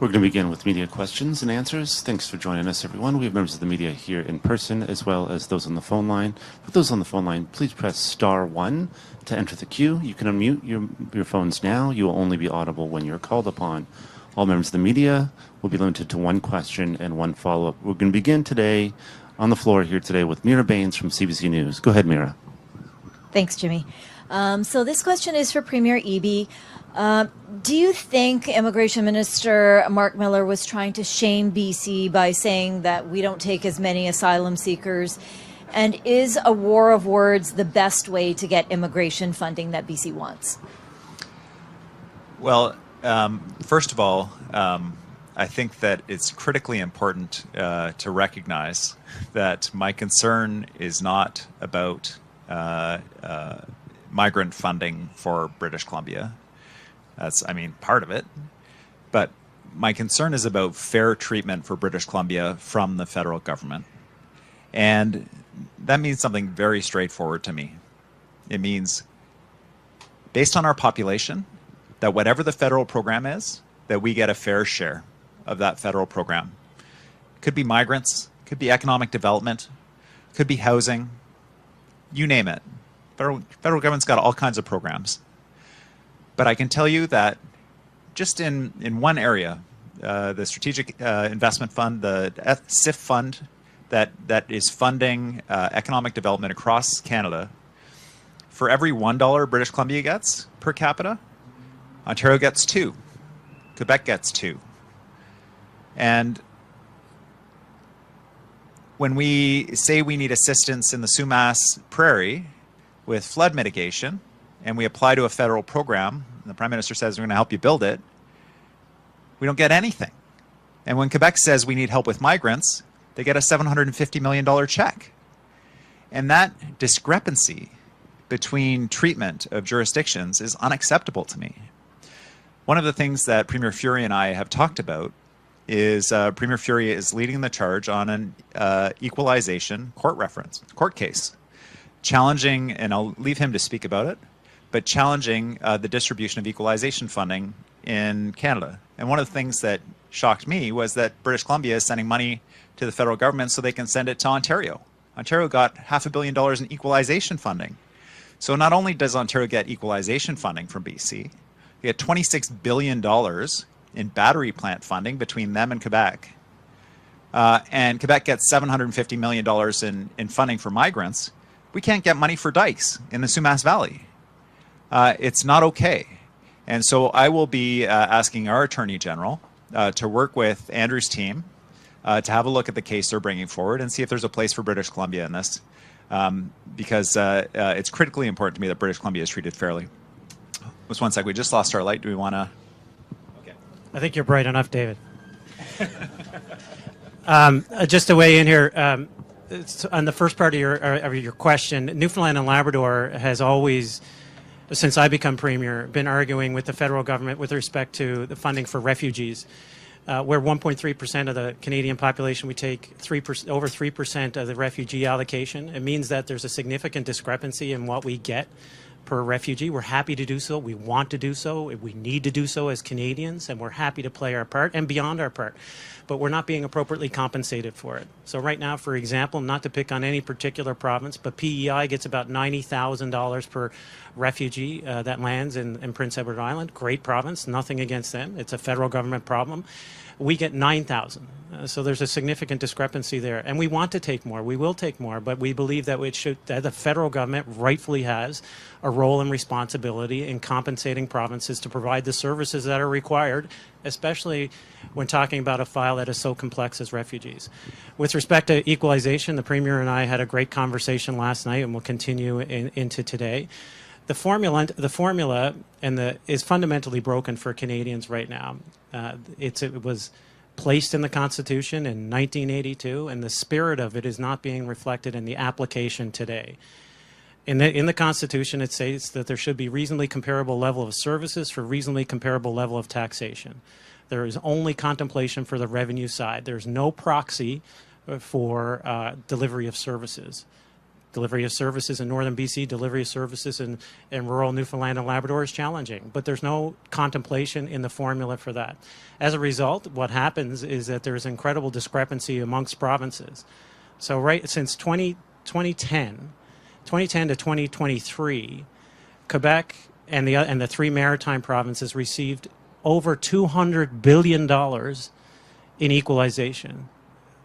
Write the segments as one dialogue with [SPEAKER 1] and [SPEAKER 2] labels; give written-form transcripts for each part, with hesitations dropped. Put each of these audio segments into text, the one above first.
[SPEAKER 1] We're going to begin with media questions and answers. Thanks for joining us, everyone. We have members of the media here in person as well as those on the phone line. For those on the phone line, please press *1 to enter the queue. You can unmute your phones now. You will only be audible when you're called upon. All members of the media will be limited to one question and one follow-up. We're going to begin today on the floor here today with Mira Baines from CBC News. Go ahead, Mira.
[SPEAKER 2] Thanks, Jimmy. So this question is for Premier Eby. Do you think Immigration Minister Mark Miller was trying to shame BC by saying that we don't take as many asylum seekers? And is a war of words the best way to get immigration funding that BC wants?
[SPEAKER 3] Well, first of all, I think that it's critically important to recognize that my concern is not about migrant funding for British Columbia. That's, part of it. But my concern is about fair treatment for British Columbia from the federal government. And that means something very straightforward to me. It means, based on our population, that whatever the federal program is, that we get a fair share of that federal program. Could be migrants, could be economic development, could be housing, you name it. Federal government's got all kinds of programs. But I can tell you that just in one area, the Strategic Investment Fund, the SIF fund that is funding economic development across Canada, for every $1 British Columbia gets per capita, Ontario gets 2. Quebec gets 2. And when we say we need assistance in the Sumas Prairie with flood mitigation, and we apply to a federal program, and the Prime Minister says we're going to help you build it, we don't get anything. And when Quebec says we need help with migrants, they get a $750 million check. And that discrepancy between treatment of jurisdictions is unacceptable to me. One of the things that Premier Furey and I have talked about is Premier Furey is leading the charge on an equalization court case, challenging, and I'll leave him to speak about it, but challenging the distribution of equalization funding in Canada. And one of the things that shocked me was that British Columbia is sending money to the federal government so they can send it to Ontario. Ontario got $500 million in equalization funding. So not only does Ontario get equalization funding from BC, they get $26 billion in battery plant funding between them and Quebec. And Quebec gets $750 million in funding for migrants. We can't get money for dikes in the Sumas Valley. It's not okay. And so I will be asking our Attorney General to work with Andrew's team to have a look at the case they're bringing forward and see if there's a place for British Columbia in this, because it's critically important to me that British Columbia is treated fairly. Just one sec, we just lost our light. Do we want to? Okay.
[SPEAKER 4] I think you're bright enough, David. Just to weigh in here, on the first part of your question, Newfoundland and Labrador has always, since I become Premier, been arguing with the federal government with respect to the funding for refugees. We're 1.3% of the Canadian population. We take over 3% of the refugee allocation. It means that there's a significant discrepancy in what we get per refugee. We're happy to do so. We want to do so. We need to do so as Canadians, and we're happy to play our part and beyond our part. But we're not being appropriately compensated for it. So right now, for example, not to pick on any particular province, but PEI gets about $90,000 per refugee that lands in Prince Edward Island. Great province, nothing against them. It's a federal government problem. We get $9,000. So there's a significant discrepancy there. And we want to take more. We will take more. But we believe that that the federal government rightfully has a role and responsibility in compensating provinces to provide the services that are required, especially when talking about a file that is so complex as refugees. With respect to equalization, the Premier and I had a great conversation last night, and we'll continue into today. The formula is fundamentally broken for Canadians right now. It was placed in the Constitution in 1982, and the spirit of it is not being reflected in the application today. In the Constitution, it states that there should be reasonably comparable level of services for reasonably comparable level of taxation. There is only contemplation for the revenue side. There's no proxy for delivery of services. Delivery of services in northern BC, delivery of services in rural Newfoundland and Labrador is challenging, but there's no contemplation in the formula for that. As a result, what happens is that there's incredible discrepancy amongst provinces. So right since 2010 to 2023, Quebec and the three maritime provinces received over $200 billion in equalization.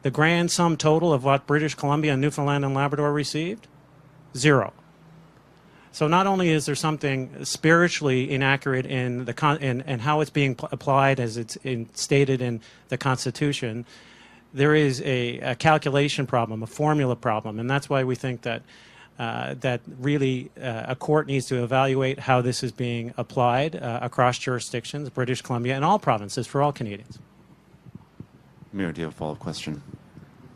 [SPEAKER 4] The grand sum total of what British Columbia and Newfoundland and Labrador received? Zero. So not only is there something spiritually inaccurate in and how it's being applied as it's stated in the Constitution, there is a calculation problem, a formula problem, and that's why we think that that really a court needs to evaluate how this is being applied across jurisdictions, British Columbia, and all provinces for all Canadians.
[SPEAKER 1] Mira, do you have a follow-up question?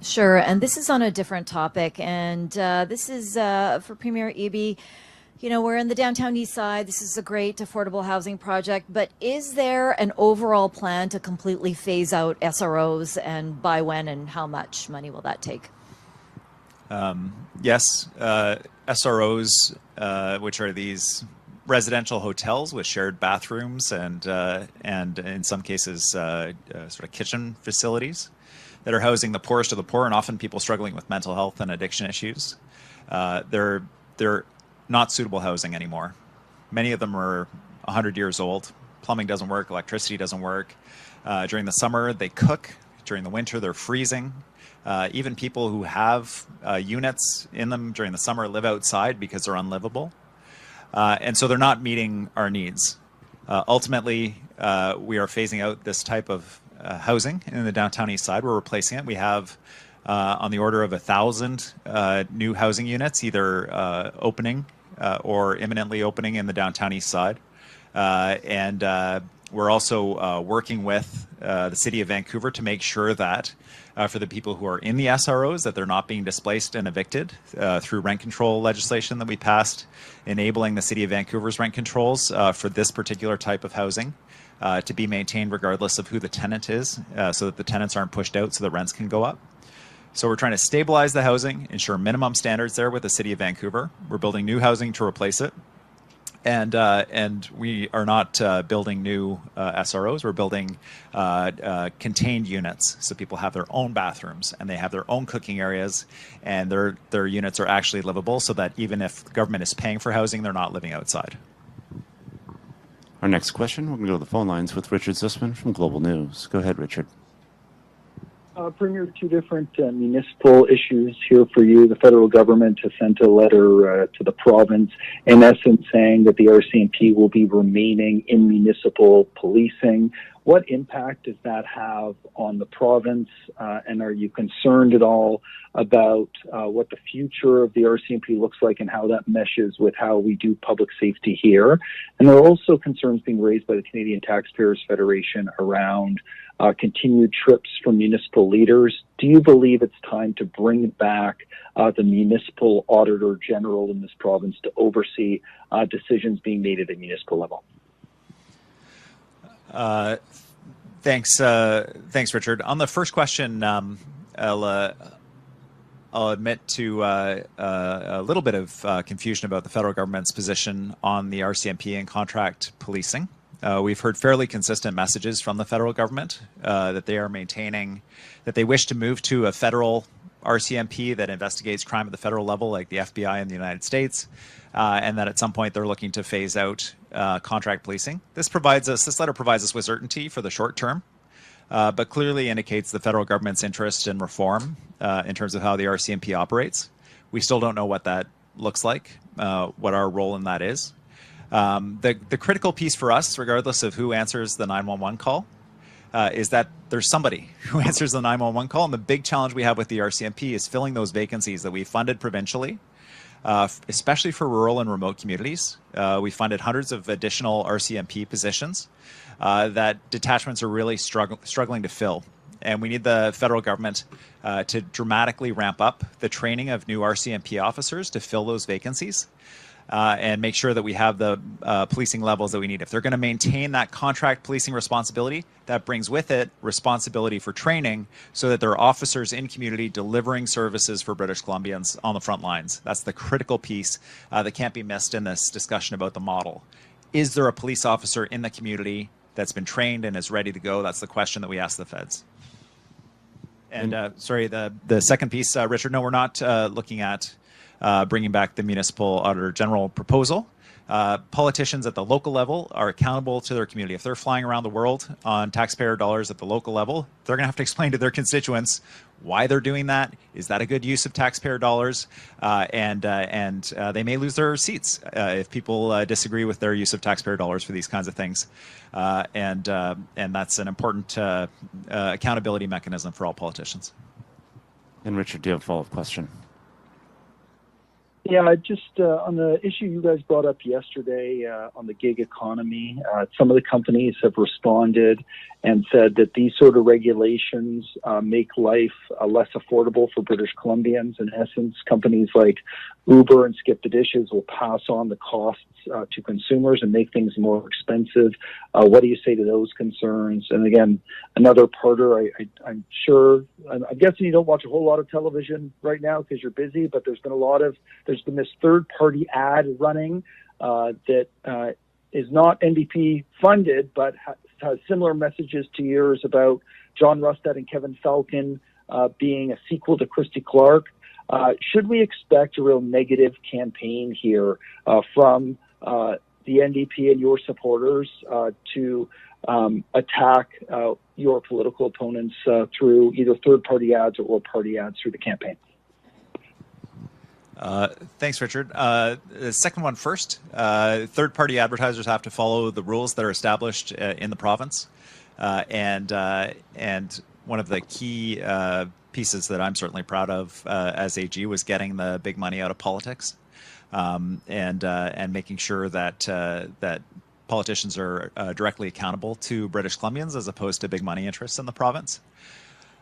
[SPEAKER 2] Sure, and this is on a different topic, and this is for Premier Eby. You know, we're in the downtown east side. This is a great affordable housing project, but is there an overall plan to completely phase out SROs, and by when and how much money will that take?
[SPEAKER 3] Yes, SROs, which are these residential hotels with shared bathrooms and in some cases sort of kitchen facilities that are housing the poorest of the poor and often people struggling with mental health and addiction issues. They're not suitable housing anymore. Many of them are 100 years old. Plumbing doesn't work, electricity doesn't work. During the summer, they cook. During the winter, they're freezing. Even people who have units in them during the summer live outside because they're unlivable. And so they're not meeting our needs. Ultimately, we are phasing out this type of housing in the downtown east side. We're replacing it. We have on the order of 1,000 new housing units, either opening or imminently opening in the downtown east side. And we're also working with the City of Vancouver to make sure that for the people who are in the SROs, that they're not being displaced and evicted through rent control legislation that we passed, enabling the City of Vancouver's rent controls for this particular type of housing to be maintained regardless of who the tenant is, so that the tenants aren't pushed out so the rents can go up. So we're trying to stabilize the housing, ensure minimum standards there with the City of Vancouver. We're building new housing to replace it. And we are not building new SROs. We're building contained units, so people have their own bathrooms and they have their own cooking areas, and their units are actually livable, so that even if the government is paying for housing, they're not living outside.
[SPEAKER 1] Our next question, we're going to go to the phone lines with Richard Zussman from Global News. Go ahead, Richard.
[SPEAKER 5] Premier, two different municipal issues here for you. The federal government has sent a letter to the province, in essence saying that the RCMP will be remaining in municipal policing. What impact does that have on the province, and are you concerned at all about what the future of the RCMP looks like and how that meshes with how we do public safety here? And there are also concerns being raised by the Canadian Taxpayers Federation around continued trips from municipal leaders. Do you believe it's time to bring back the municipal auditor general in this province to oversee decisions being made at a municipal level?
[SPEAKER 3] Thanks, Richard. On the first question, I'll admit to a little bit of confusion about the federal government's position on the RCMP and contract policing. We've heard fairly consistent messages from the federal government that they are maintaining, that they wish to move to a federal RCMP that investigates crime at the federal level, like the FBI in the United States, and that at some point they're looking to phase out contract policing. This letter provides us with certainty for the short term, but clearly indicates the federal government's interest in reform in terms of how the RCMP operates. We still don't know what that looks like, what our role in that is. The critical piece for us, regardless of who answers the 911 call, is that there's somebody who answers the 911 call. And the big challenge we have with the RCMP is filling those vacancies that we funded provincially, especially for rural and remote communities. We funded hundreds of additional RCMP positions that detachments are really struggling to fill. And we need the federal government to dramatically ramp up the training of new RCMP officers to fill those vacancies. and make sure that we have the policing levels that we need. If they're going to maintain that contract policing responsibility, that brings with it responsibility for training so that there are officers in community delivering services for British Columbians on the front lines. That's the critical piece that can't be missed in this discussion about the model. Is there a police officer in the community that's been trained and is ready to go? That's the question that we ask the feds. And sorry, the second piece, Richard, no, we're not looking at bringing back the Municipal Auditor General proposal. Politicians at the local level are accountable to their community. If they're flying around the world on taxpayer dollars at the local level, they're going to have to explain to their constituents why they're doing that. Is that a good use of taxpayer dollars? And they may lose their seats if people disagree with their use of taxpayer dollars for these kinds of things. And that's an important accountability mechanism for all politicians.
[SPEAKER 1] And Richard, do you have a follow-up question?
[SPEAKER 5] Yeah, just on the issue you guys brought up yesterday on the gig economy, some of the companies have responded and said that these sort of regulations make life less affordable for British Columbians. In essence, companies like Uber and Skip the Dishes will pass on the costs to consumers and make things more expensive. What do you say to those concerns? And again, another parter, I'm sure, I'm guessing you don't watch a whole lot of television right now because you're busy, but there's been this third-party ad running that is not NDP funded, but has similar messages to yours about John Rustad and Kevin Falcon being a sequel to Christy Clark. Should we expect a real negative campaign here from the NDP and your supporters to attack your political opponents through either third-party ads or party ads through the campaign?
[SPEAKER 3] Thanks, Richard. The second one first. Third-party advertisers have to follow the rules that are established in the province. And one of the key pieces that I'm certainly proud of as AG was getting the big money out of politics and making sure that that politicians are directly accountable to British Columbians as opposed to big money interests in the province.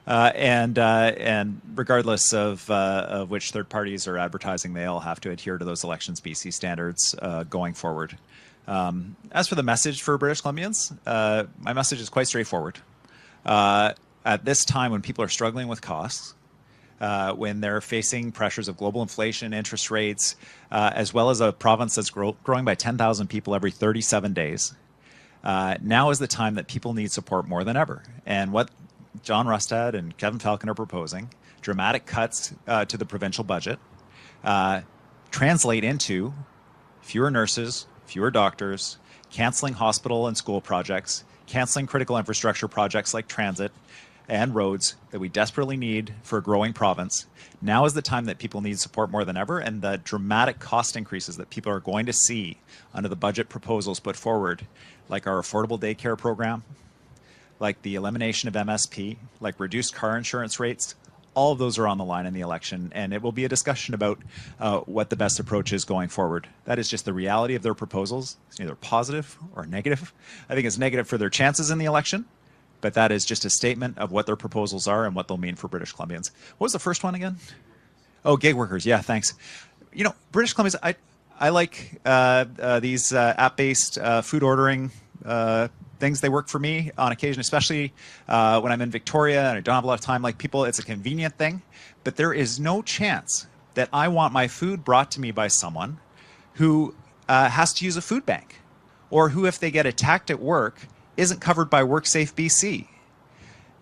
[SPEAKER 3] And regardless of which third parties are advertising, they all have to adhere to those Elections BC standards going forward. As for the message for British Columbians, my message is quite straightforward. At this time when people are struggling with costs, when they're facing pressures of global inflation, interest rates, as well as a province that's growing by 10,000 people every 37 days, now is the time that people need support more than ever. And what John Rustad and Kevin Falcon are proposing, dramatic cuts to the provincial budget, translate into fewer nurses, fewer doctors, canceling hospital and school projects, canceling critical infrastructure projects like transit and roads that we desperately need for a growing province. Now is the time that people need support more than ever, and the dramatic cost increases that people are going to see under the budget proposals put forward, like our affordable daycare program, like the elimination of MSP, like reduced car insurance rates, all of those are on the line in the election, and it will be a discussion about what the best approach is going forward. That is just the reality of their proposals. It's neither positive or negative. I think it's negative for their chances in the election, but that is just a statement of what their proposals are and what they'll mean for British Columbians. What was the first one again? Oh, gig workers. Yeah, thanks. You know, British Columbians, I like these app-based food ordering things. They work for me on occasion, especially when I'm in Victoria and I don't have a lot of time. Like people, it's a convenient thing, but there is no chance that I want my food brought to me by someone who has to use a food bank, or who, if they get attacked at work, isn't covered by WorkSafe BC,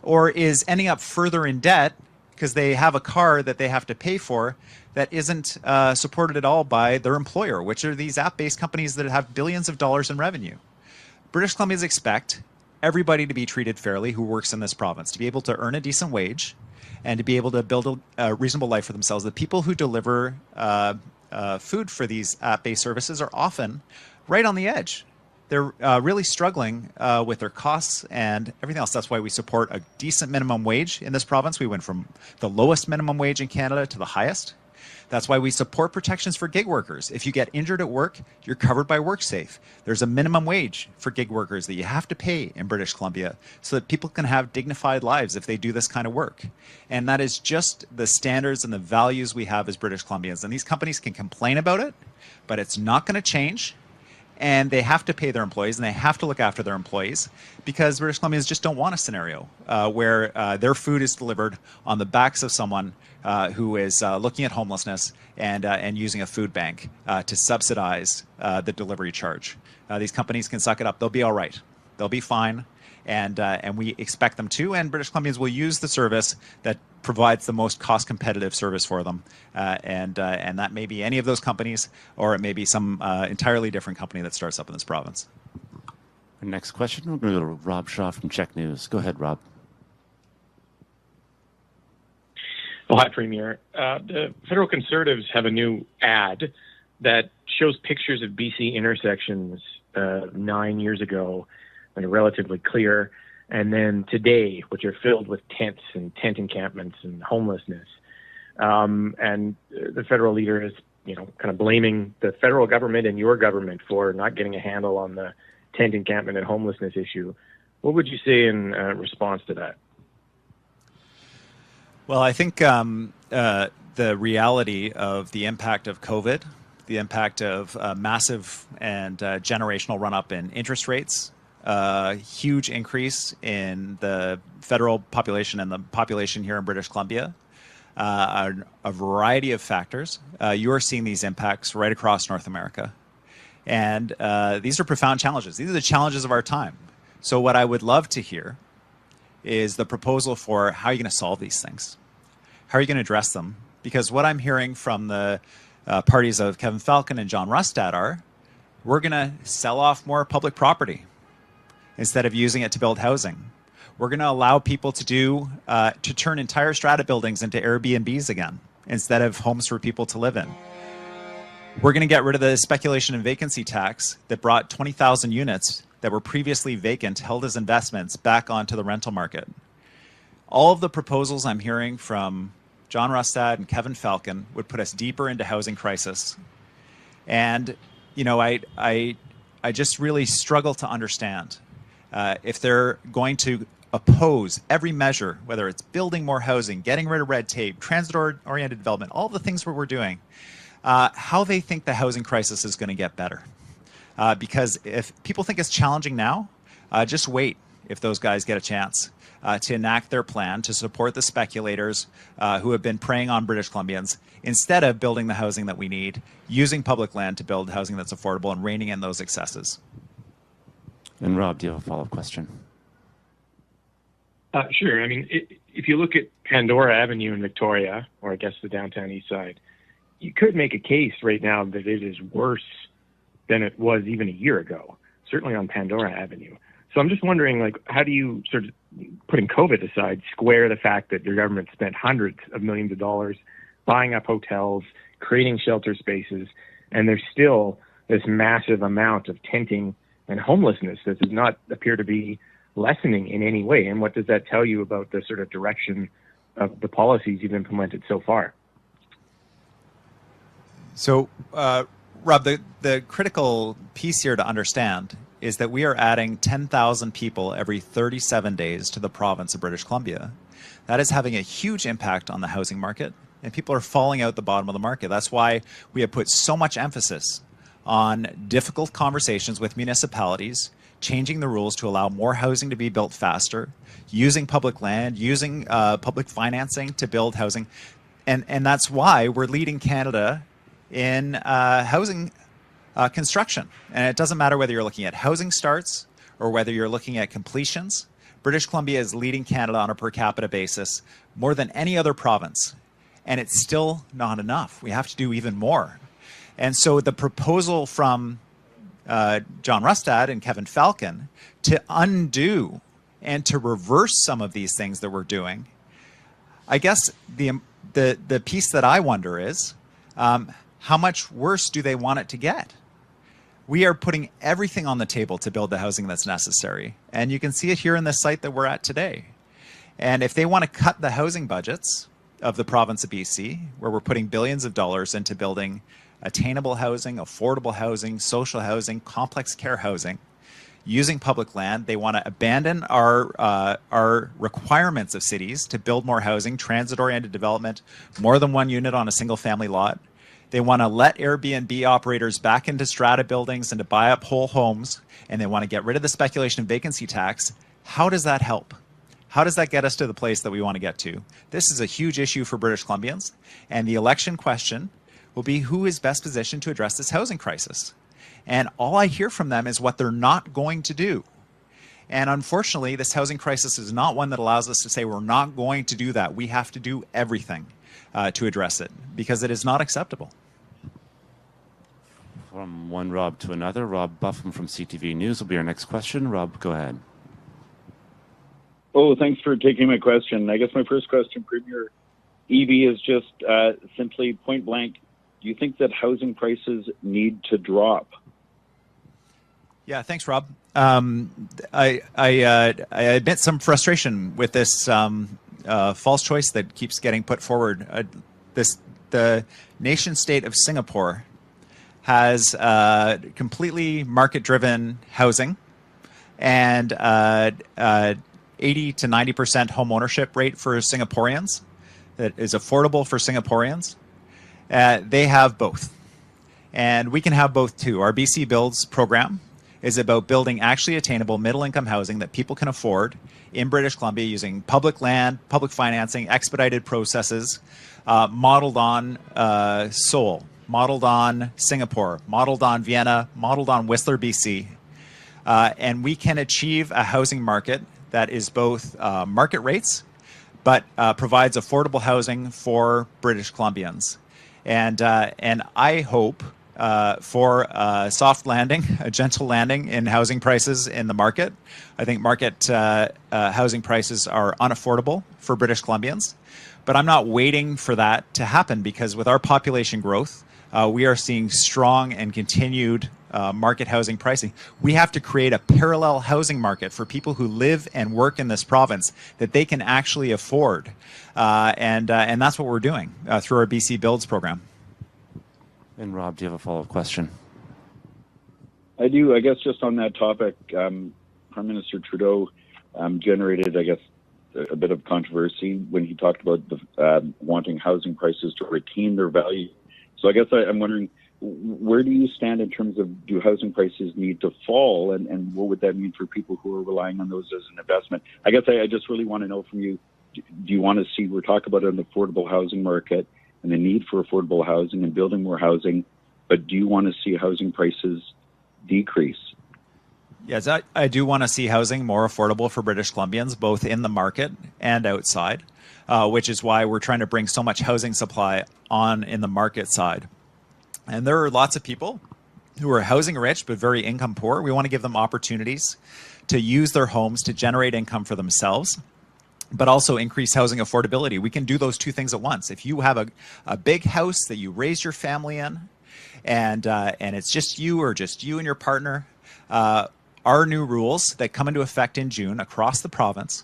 [SPEAKER 3] or is ending up further in debt because they have a car that they have to pay for that isn't supported at all by their employer, which are these app-based companies that have billions of dollars in revenue. British Columbians expect everybody to be treated fairly who works in this province, to be able to earn a decent wage and to be able to build a reasonable life for themselves. The people who deliver food for these app-based services are often right on the edge. They're really struggling with their costs and everything else. That's why we support a decent minimum wage in this province. We went from the lowest minimum wage in Canada to the highest. That's why we support protections for gig workers. If you get injured at work, you're covered by WorkSafe. There's a minimum wage for gig workers that you have to pay in British Columbia so that people can have dignified lives if they do this kind of work. And that is just the standards and the values we have as British Columbians. And these companies can complain about it, but it's not going to change. And they have to pay their employees, and they have to look after their employees, because British Columbians just don't want a scenario where their food is delivered on the backs of someone who is looking at homelessness and using a food bank to subsidize the delivery charge. These companies can suck it up. They'll be all right. They'll be fine, and we expect them to. And British Columbians will use the service that provides the most cost-competitive service for them, and that may be any of those companies, or it may be some entirely different company that starts up in this province.
[SPEAKER 1] Our next question, we're going to go to Rob Shaw from Czech News. Go ahead, Rob.
[SPEAKER 6] Oh, hi, Premier. The Federal Conservatives have a new ad that shows pictures of BC intersections 9 years ago, that are relatively clear, and then today, which are filled with tents and tent encampments and homelessness. And the federal leader is, kind of blaming the federal government and your government for not getting a handle on the tent encampment and homelessness issue. What would you say in response to that?
[SPEAKER 3] Well, I think the reality of the impact of COVID, the impact of massive and generational run-up in interest rates, huge increase in the federal population and the population here in British Columbia, a variety of factors. You are seeing these impacts right across North America. And these are profound challenges. These are the challenges of our time. So what I would love to hear is the proposal for how you're going to solve these things. How are you going to address them? Because what I'm hearing from the parties of Kevin Falcon and John Rustad are, we're going to sell off more public property instead of using it to build housing. We're going to allow people to turn entire strata buildings into Airbnbs again, instead of homes for people to live in. We're going to get rid of the speculation and vacancy tax that brought 20,000 units that were previously vacant, held as investments, back onto the rental market. All of the proposals I'm hearing from John Rustad and Kevin Falcon would put us deeper into housing crisis. And, I just really struggle to understand if they're going to oppose every measure, whether it's building more housing, getting rid of red tape, transit-oriented development, all the things we're doing, how they think the housing crisis is going to get better. Because if people think it's challenging now, just wait if those guys get a chance to enact their plan to support the speculators who have been preying on British Columbians, instead of building the housing that we need, using public land to build housing that's affordable and reining in those excesses.
[SPEAKER 1] And Rob, do you have a follow-up question?
[SPEAKER 6] Sure. I mean, if you look at Pandora Avenue in Victoria, or I guess the downtown east side, you could make a case right now that it is worse than it was even a year ago, certainly on Pandora Avenue. So I'm just wondering, how do you, sort of putting COVID aside, square the fact that your government spent hundreds of millions of dollars buying up hotels, creating shelter spaces, and there's still this massive amount of tenting and homelessness that does not appear to be lessening in any way? And what does that tell you about the sort of direction of the policies you've implemented so far?
[SPEAKER 3] So, Rob, the critical piece here to understand is that we are adding 10,000 people every 37 days to the province of British Columbia. That is having a huge impact on the housing market, and people are falling out the bottom of the market. That's why we have put so much emphasis on difficult conversations with municipalities, changing the rules to allow more housing to be built faster, using public land, using public financing to build housing. And that's why we're leading Canada in housing construction. And it doesn't matter whether you're looking at housing starts or whether you're looking at completions. British Columbia is leading Canada on a per capita basis more than any other province. And it's still not enough. We have to do even more. And so the proposal from John Rustad and Kevin Falcon to undo and to reverse some of these things that we're doing, I guess the piece that I wonder is, how much worse do they want it to get? We are putting everything on the table to build the housing that's necessary. And you can see it here in this site that we're at today. And if they want to cut the housing budgets, of the province of BC, where we're putting billions of dollars into building attainable housing, affordable housing, social housing, complex care housing, using public land. They want to abandon our requirements of cities to build more housing, transit-oriented development, more than one unit on a single-family lot. They want to let Airbnb operators back into strata buildings and to buy up whole homes, and they want to get rid of the speculation and vacancy tax. How does that help? How does that get us to the place that we want to get to? This is a huge issue for British Columbians, and the election question will be who is best positioned to address this housing crisis. And all I hear from them is what they're not going to do. And unfortunately, this housing crisis is not one that allows us to say we're not going to do that. We have to do everything to address it, because it is not acceptable.
[SPEAKER 1] From one Rob to another, Rob Buffum from CTV News will be our next question. Rob, go ahead.
[SPEAKER 7] Oh, thanks for taking my question. I guess my first question, Premier Eby, is just simply point blank. Do you think that housing prices need to drop?
[SPEAKER 3] Yeah, thanks, Rob. I admit some frustration with this false choice that keeps getting put forward. The nation state of Singapore has completely market-driven housing and 80 to 90% home ownership rate for Singaporeans that is affordable for Singaporeans. They have both. And we can have both too. Our BC Builds program is about building actually attainable middle-income housing that people can afford in British Columbia using public land, public financing, expedited processes, modeled on Seoul, modeled on Singapore, modeled on Vienna, modeled on Whistler, BC. And we can achieve a housing market that is both market rates, but provides affordable housing for British Columbians. And I hope for a soft landing, a gentle landing in housing prices in the market. I think market housing prices are unaffordable for British Columbians, but I'm not waiting for that to happen, because with our population growth, we are seeing strong and continued market housing pricing. We have to create a parallel housing market for people who live and work in this province that they can actually afford. And that's what we're doing through our BC Builds program.
[SPEAKER 1] And Rob, do you have a follow-up question?
[SPEAKER 7] I do. I guess just on that topic, Prime Minister Trudeau generated, I guess, a bit of controversy when he talked about wanting housing prices to retain their value. So I guess I'm wondering, where do you stand in terms of, do housing prices need to fall, and what would that mean for people who are relying on those as an investment? I guess I just really want to know from you, do you want to see, we're talking about an affordable housing market and the need for affordable housing and building more housing, but do you want to see housing prices decrease?
[SPEAKER 3] Yes, I do want to see housing more affordable for British Columbians, both in the market and outside, which is why we're trying to bring so much housing supply on in the market side. And there are lots of people who are housing rich but very income poor. We want to give them opportunities to use their homes to generate income for themselves, but also increase housing affordability. We can do those two things at once. If you have a big house that you raise your family in, and it's just you or just you and your partner, our new rules that come into effect in June across the province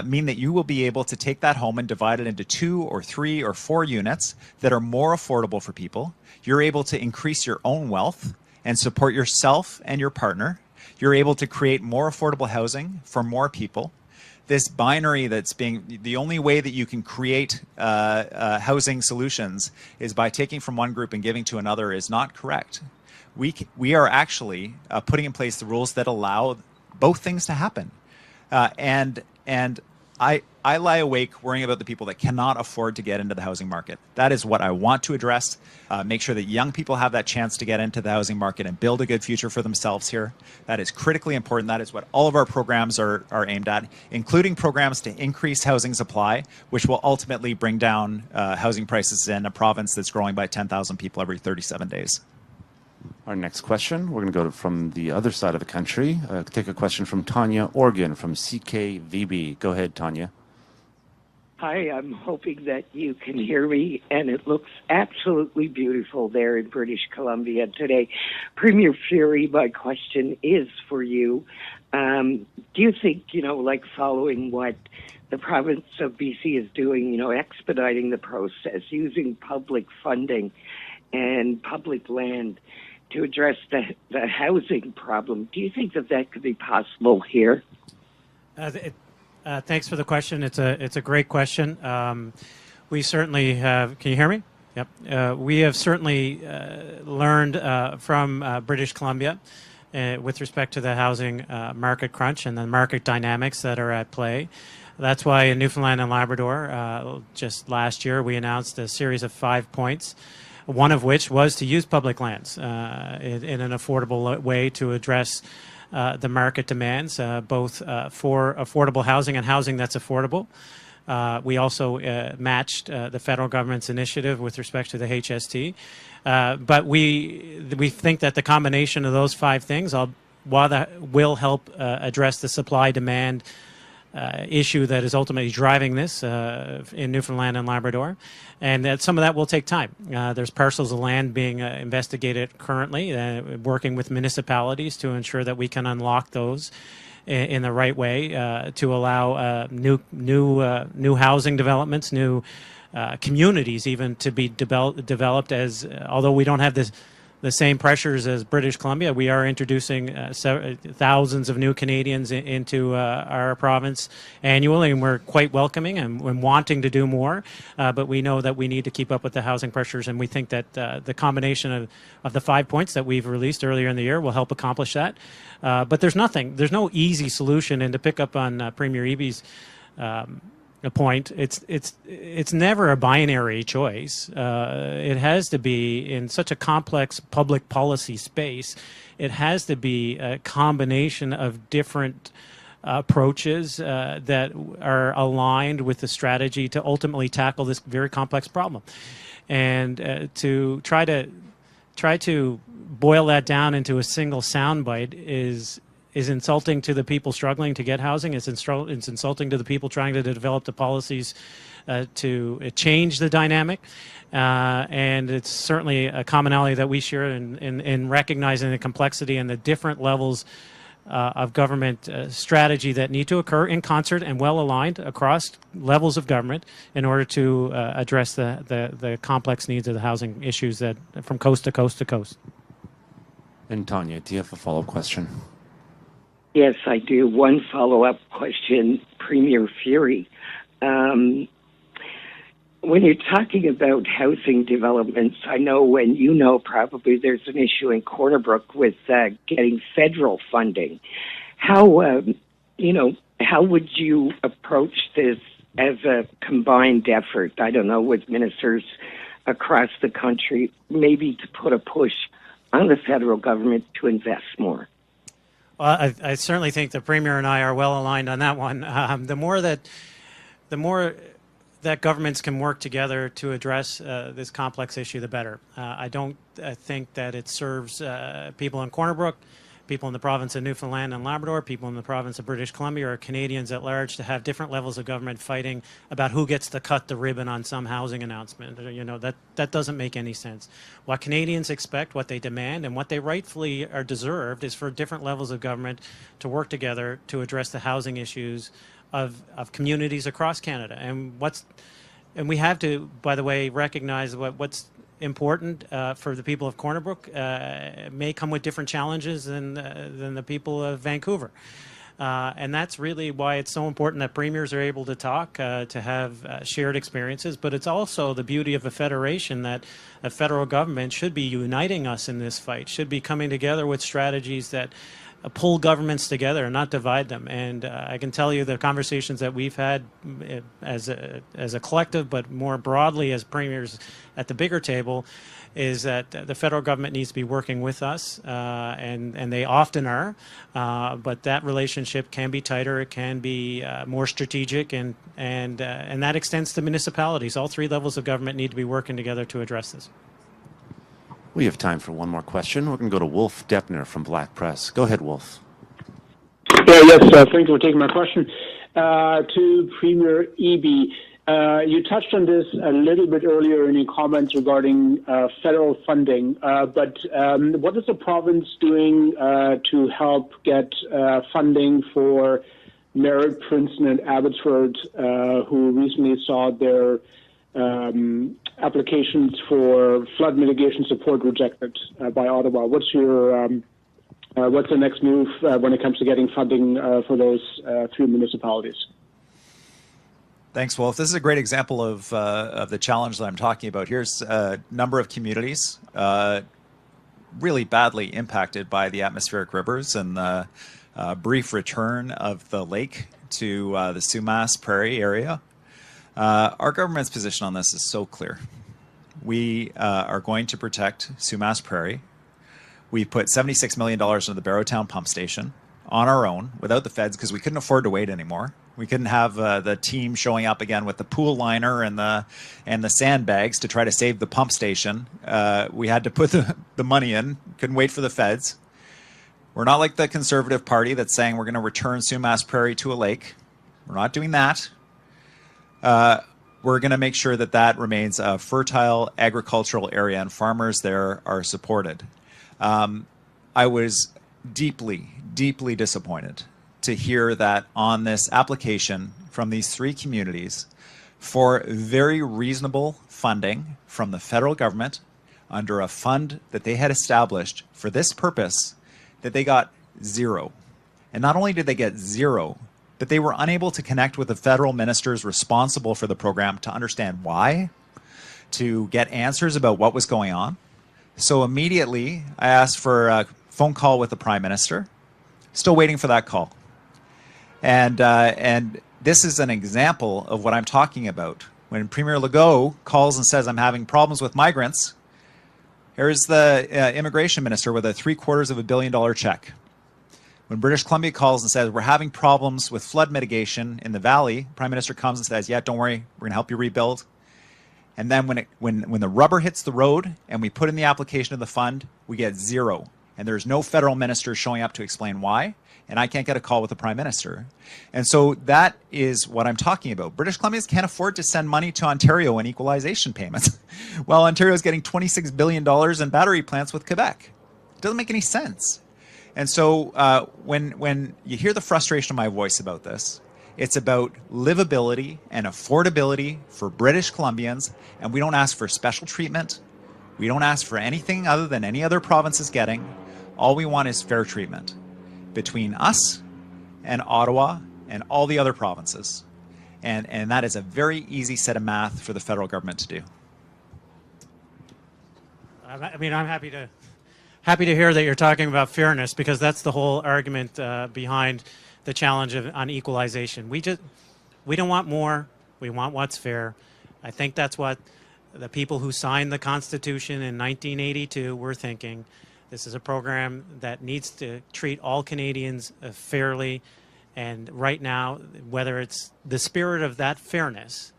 [SPEAKER 3] mean that you will be able to take that home and divide it into 2 or 3 or 4 units that are more affordable for people. You're able to increase your own wealth and support yourself and your partner. You're able to create more affordable housing for more people. This binary that's being, the only way that you can create housing solutions is by taking from one group and giving to another is not correct. We are actually putting in place the rules that allow both things to happen. And I lie awake worrying about the people that cannot afford to get into the housing market. That is what I want to address. Make sure that young people have that chance to get into the housing market and build a good future for themselves here. That is critically important. That is what all of our programs are aimed at, including programs to increase housing supply, which will ultimately bring down housing prices in a province that's growing by 10,000 people every 37 days.
[SPEAKER 1] Our next question, we're going to go from the other side of the country. Take a question from Tanya Organ from CKVB. Go ahead, Tanya.
[SPEAKER 8] Hi, I'm hoping that you can hear me, and it looks absolutely beautiful there in British Columbia today. Premier Furey, my question is for you. Do you think, like following what the province of BC is doing, expediting the process, using public funding and public land to address the housing problem, do you think that could be possible here?
[SPEAKER 4] Thanks for the question. It's a great question. We certainly have. Can you hear me? Yep. We have certainly learned from British Columbia with respect to the housing market crunch and the market dynamics that are at play. That's why in Newfoundland and Labrador, just last year, we announced a series of 5 points, one of which was to use public lands in an affordable way to address the market demands, both for affordable housing and housing that's affordable. We also matched the federal government's initiative with respect to the HST. But we think that the combination of those 5 things, while that will help address the supply-demand issue that is ultimately driving this in Newfoundland and Labrador, and that some of that will take time. There's parcels of land being investigated currently, working with municipalities to ensure that we can unlock those in the right way to allow new housing developments, new communities even to be developed. As although we don't have the same pressures as British Columbia, we are introducing thousands of new Canadians into our province annually, and we're quite welcoming and wanting to do more. But we know that we need to keep up with the housing pressures, and we think that the combination of the 5 points that we've released earlier in the year will help accomplish that. But there's no easy solution, and to pick up on Premier Eby's a point, it's never a binary choice. It has to be, in such a complex public policy space, it has to be a combination of different approaches that are aligned with the strategy to ultimately tackle this very complex problem. And to try to boil that down into a single soundbite is insulting to the people struggling to get housing. It's insulting to the people trying to develop the policies to change the dynamic. And it's certainly a commonality that we share in recognizing the complexity and the different levels of government strategy that need to occur in concert and well aligned across levels of government in order to address the complex needs of the housing issues that from coast to coast to coast.
[SPEAKER 1] And Tanya, do you have a follow-up question?
[SPEAKER 8] Yes, I do. One follow-up question, Premier Furey. When you're talking about housing developments, I know, and you know probably, there's an issue in Corner Brook with getting federal funding. How would you approach this as a combined effort? I don't know, with ministers across the country, maybe to put a push on the federal government to invest more.
[SPEAKER 4] Well, I certainly think the Premier and I are well aligned on that one. The more that governments can work together to address this complex issue, the better. I don't think that it serves people in Corner Brook, people in the province of Newfoundland and Labrador, people in the province of British Columbia, or Canadians at large to have different levels of government fighting about who gets to cut the ribbon on some housing announcement. That doesn't make any sense. What Canadians expect, what they demand, and what they rightfully are deserved is for different levels of government to work together to address the housing issues of communities across Canada. And we have to, by the way, recognize what's important for the people of Corner Brook may come with different challenges than the people of Vancouver. And that's really why it's so important that premiers are able to talk, to have shared experiences. But it's also the beauty of a federation that a federal government should be uniting us in this fight, should be coming together with strategies that pull governments together and not divide them. And I can tell you the conversations that we've had as a collective, but more broadly as premiers at the bigger table, is that the federal government needs to be working with us, and they often are. But that relationship can be tighter, it can be more strategic, and that extends to municipalities. All 3 levels of government need to be working together to address this.
[SPEAKER 1] We have time for one more question. We're going to go to Wolf Deppner from Black Press. Go ahead, Wolf.
[SPEAKER 9] Yes, thank you for taking my question. To Premier Eby, You touched on this a little bit earlier in your comments regarding federal funding, but what is the province doing to help get funding for Merritt, Princeton, and Abbotsford, who recently saw their applications for flood mitigation support rejected by Ottawa? What's the next move when it comes to getting funding for those three municipalities?
[SPEAKER 3] Thanks, Wolf. This is a great example of the challenge that I'm talking about. Here's a number of communities really badly impacted by the atmospheric rivers and the brief return of the lake to the Sumas Prairie area. Our government's position on this is so clear. We are going to protect Sumas Prairie. We put $76 million into the Barrowtown pump station on our own without the feds because we couldn't afford to wait anymore. We couldn't have the team showing up again with the pool liner and the sandbags to try to save the pump station. We had to put the money in. Couldn't wait for the feds. We're not like the Conservative Party that's saying we're going to return Sumas Prairie to a lake. We're not doing that. We're going to make sure that that remains a fertile agricultural area and farmers there are supported. I was deeply, deeply disappointed to hear that on this application from these three communities for very reasonable funding from the federal government under a fund that they had established for this purpose, that they got zero. And not only did they get zero, but they were unable to connect with the federal ministers responsible for the program to understand why, to get answers about what was going on. So immediately I asked for a phone call with the Prime Minister, still waiting for that call. And this is an example of what I'm talking about. When Premier Legault calls and says, I'm having problems with migrants, here's the immigration minister with a $750 million check. When British Columbia calls and says, we're having problems with flood mitigation in the valley, Prime Minister comes and says, yeah, don't worry, we're going to help you rebuild. And then when the rubber hits the road and we put in the application of the fund, we get zero. And there's no federal minister showing up to explain why. And I can't get a call with the Prime Minister. And so that is what I'm talking about. British Columbians can't afford to send money to Ontario in equalization payments. Well, Ontario is getting $26 billion in battery plants with Quebec. It doesn't make any sense. And so when you hear the frustration of my voice about this, it's about livability and affordability for British Columbians. And we don't ask for special treatment. We don't ask for anything other than any other province is getting. All we want is fair treatment between us and Ottawa and all the other provinces. And that is a very easy set of math for the federal government to do.
[SPEAKER 4] I mean, I'm happy to hear that you're talking about fairness, because that's the whole argument behind the challenge on equalization. We don't want more. We want what's fair. I think that's what the people who signed the Constitution in 1982 were thinking. This is a program that needs to treat all Canadians fairly. And right now, whether it's the spirit of that fairness,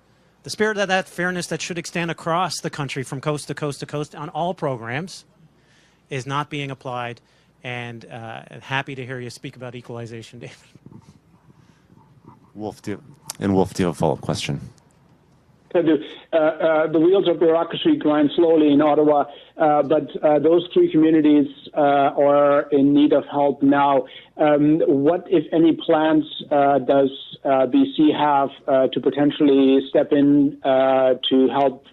[SPEAKER 4] that should extend across the country from coast to coast to coast on all programs, is not being applied. And happy to hear you speak about equalization, David.
[SPEAKER 1] Wolf, do you have a follow-up question?
[SPEAKER 9] I do. The wheels of bureaucracy grind slowly in Ottawa, but those three communities are in need of help now. What, if any, plans does BC have to potentially step in to help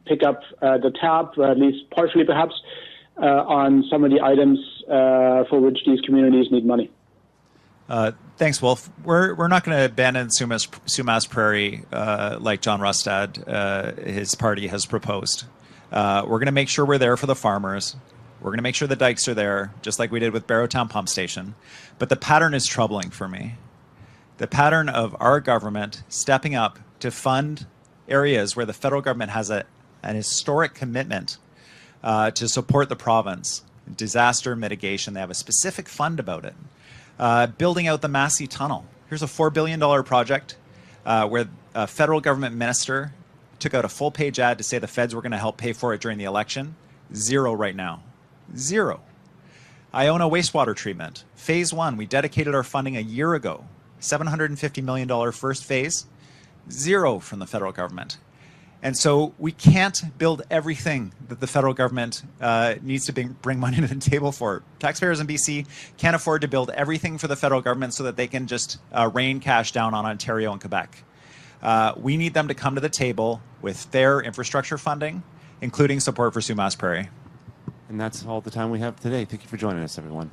[SPEAKER 9] pick up the tab, at least partially perhaps, on some of the items for which these communities need money?
[SPEAKER 3] Thanks, Wolf. We're not going to abandon Sumas Prairie like John Rustad, his party, has proposed. We're going to make sure we're there for the farmers. We're going to make sure the dikes are there, just like we did with Barrowtown Pump Station. But the pattern is troubling for me. The pattern of our government stepping up to fund areas where the federal government has an historic commitment to support the province. Disaster mitigation, they have a specific fund about it. Building out the Massey Tunnel. Here's a $4 billion project where a federal government minister took out a full-page ad to say the feds were going to help pay for it during the election. Zero right now. Zero. Iona wastewater treatment. Phase 1, we dedicated our funding a year ago. $750 million first phase. Zero from the federal government. And so we can't build everything that the federal government needs to bring money to the table for. Taxpayers in BC can't afford to build everything for the federal government so that they can just rain cash down on Ontario and Quebec. We need them to come to the table with fair infrastructure funding, including support for Sumas Prairie.
[SPEAKER 1] And that's all the time we have today. Thank you for joining us, everyone.